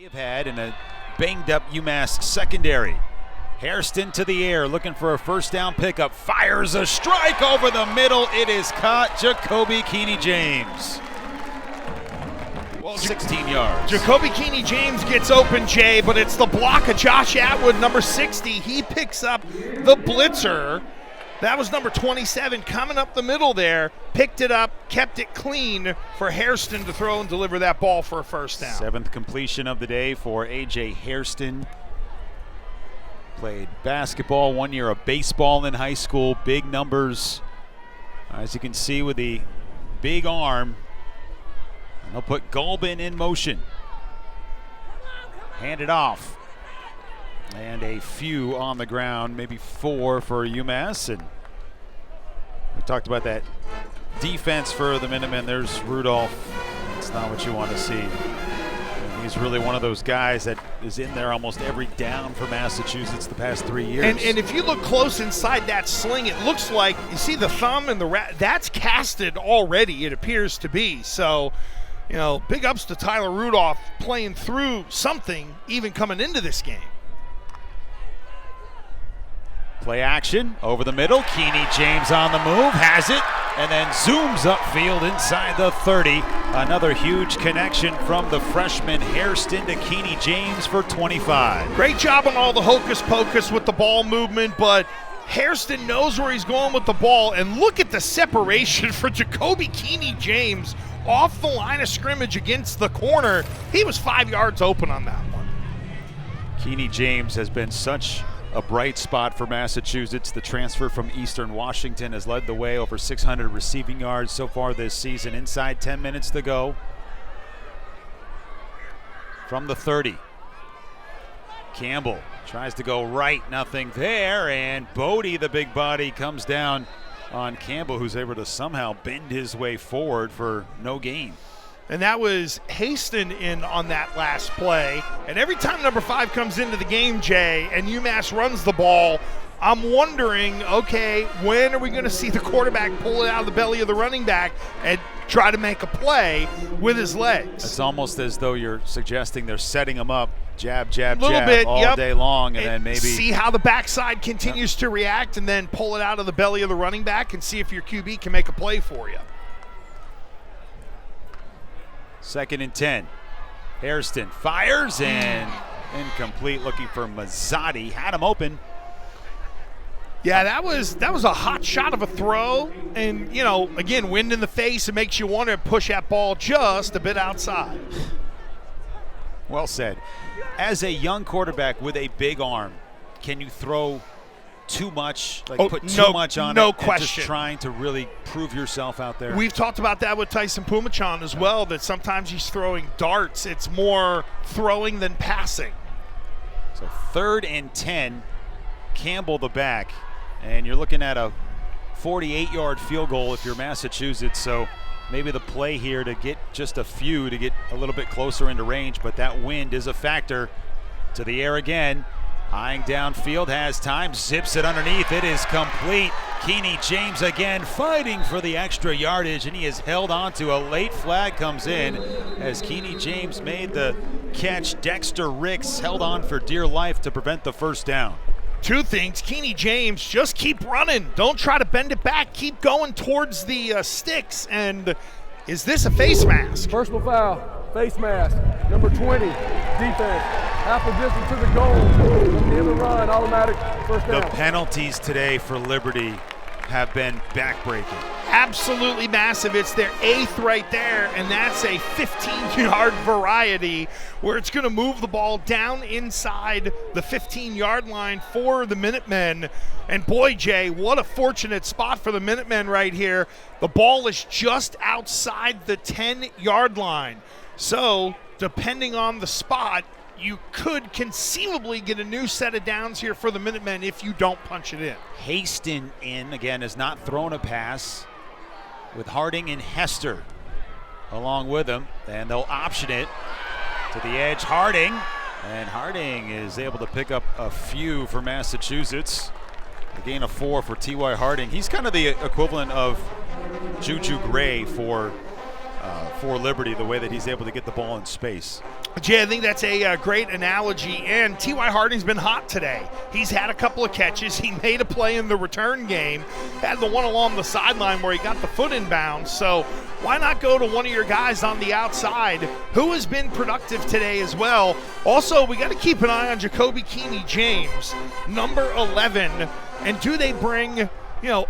They've had in a banged-up UMass secondary. Hairston to the air, looking for a first down pickup. Fires a strike over the middle. It is caught. Jacoby Keeney-James. Well, 16 yards. Jacoby Keeney-James gets open, Jay, but it's the block of Josh Atwood, number 60. He picks up the blitzer. That was number 27 coming up the middle there. Picked it up, kept it clean for Hairston to throw and deliver that ball for a first down. 7th completion of the day for A.J. Hairston. Played basketball, 1 year of baseball in high school. Big numbers, as you can see, with the big arm. And they'll put Gulbin in motion. Hand it off. And a few on the ground, maybe 4 for UMass. And we talked about that defense for the Minutemen. There's Rudolph. It's not what you want to see. And he's really one of those guys that is in there almost every down for Massachusetts the past 3 years. And if you look close inside that sling, it looks like, you see the thumb and the that's casted already, it appears to be. So, you know, big ups to Tyler Rudolph playing through something even coming into this game. Play action over the middle. Keeney-James on the move, has it, and then zooms upfield inside the 30. Another huge connection from the freshman Hairston to Keeney-James for 25. Great job on all the hocus pocus with the ball movement, but Hairston knows where he's going with the ball, and look at the separation for Jacoby Keeney-James off the line of scrimmage against the corner. He was 5 yards open on that one. Keeney-James has been such a bright spot for Massachusetts. The transfer from Eastern Washington has led the way, over 600 receiving yards so far this season. Inside 10 minutes to go. From the 30. Campbell tries to go right, nothing there, and Bodie, the big body, comes down on Campbell, who's able to somehow bend his way forward for no gain. And that was Hairston in on that last play. And every time number 5 comes into the game, Jay, and UMass runs the ball, I'm wondering, okay, when are we going to see the quarterback pull it out of the belly of the running back and try to make a play with his legs? It's almost as though you're suggesting they're setting him up, jab, jab, jab, bit, all day long, and then maybe see how the backside continues to react and then pull it out of the belly of the running back and see if your QB can make a play for you. 2nd and 10. Hairston fires and incomplete, looking for Mazzotti. Had him open. Yeah, that was a hot shot of a throw. And, you know, again, wind in the face, it makes you want to push that ball just a bit outside. Well said. As a young quarterback with a big arm, can you throw too much, put too much on no it, question. And just trying to really prove yourself out there? We've talked about that with Tyson Pumachan as well, that sometimes he's throwing darts. It's more throwing than passing. So 3rd and 10, Campbell the back, and you're looking at a 48-yard field goal if you're Massachusetts, so maybe the play here to get just a few to get a little bit closer into range, but that wind is a factor. To the air again. Eyeing downfield, has time, zips it underneath. It is complete. Keeney-James again fighting for the extra yardage, and he is held on to. A late flag comes in as Keeney-James made the catch. Dexter Ricks held on for dear life to prevent the first down. 2 things. Keeney-James, just keep running. Don't try to bend it back. Keep going towards the sticks. And is this a face mask? Personal foul, face mask, number 20, defense. Half a distance to the goal. In the run, automatic first down. The penalties today for Liberty have been backbreaking. Absolutely massive. It's their 8th right there, and that's a 15-yard variety where it's going to move the ball down inside the 15-yard line for the Minutemen. And boy, Jay, what a fortunate spot for the Minutemen right here. The ball is just outside the 10-yard line. So, depending on the spot, you could conceivably get a new set of downs here for the Minutemen if you don't punch it in. Hairston again, has not thrown a pass, with Harding and Hester along with him, and they'll option it to the edge. Harding is able to pick up a few for Massachusetts. A gain of 4 for T.Y. Harding. He's kind of the equivalent of Juju Gray for Liberty, the way that he's able to get the ball in space. Jay, I think that's a great analogy, and T.Y. Harding's been hot today. He's had a couple of catches. He made a play in the return game, had the one along the sideline where he got the foot in bounds, so why not go to one of your guys on the outside who has been productive today as well. Also, we got to keep an eye on Jacoby Keeney James, number 11, and do they bring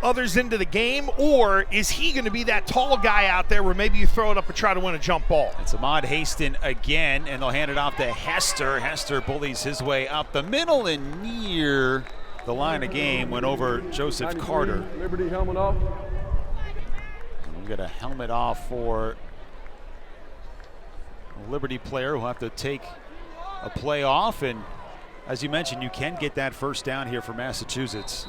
others into the game, or is he going to be that tall guy out there where maybe you throw it up and try to win a jump ball? It's Ahmad Haston again, and they'll hand it off to Hester. Hester bullies his way up the middle and near the line of game, went over Joseph Carter. Liberty helmet off. We'll get a helmet off for a Liberty player who'll have to take a play off, and as you mentioned, you can get that first down here for Massachusetts.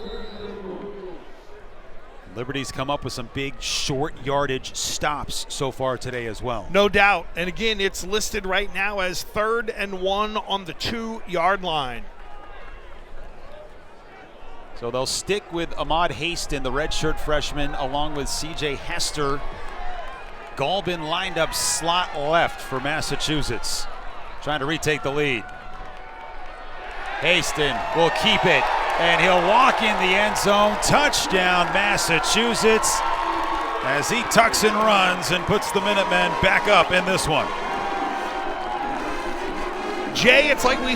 Liberty's come up with some big short yardage stops so far today as well. No doubt. And again, it's listed right now as 3rd and 1 on the 2-yard line. So they'll stick with Ahmad Haston, the redshirt freshman, along with C.J. Hester. Galbin lined up slot left for Massachusetts, trying to retake the lead. Haston will keep it, and he'll walk in the end zone. Touchdown, Massachusetts, as he tucks and runs and puts the Minutemen back up in this one. Jay, it's like we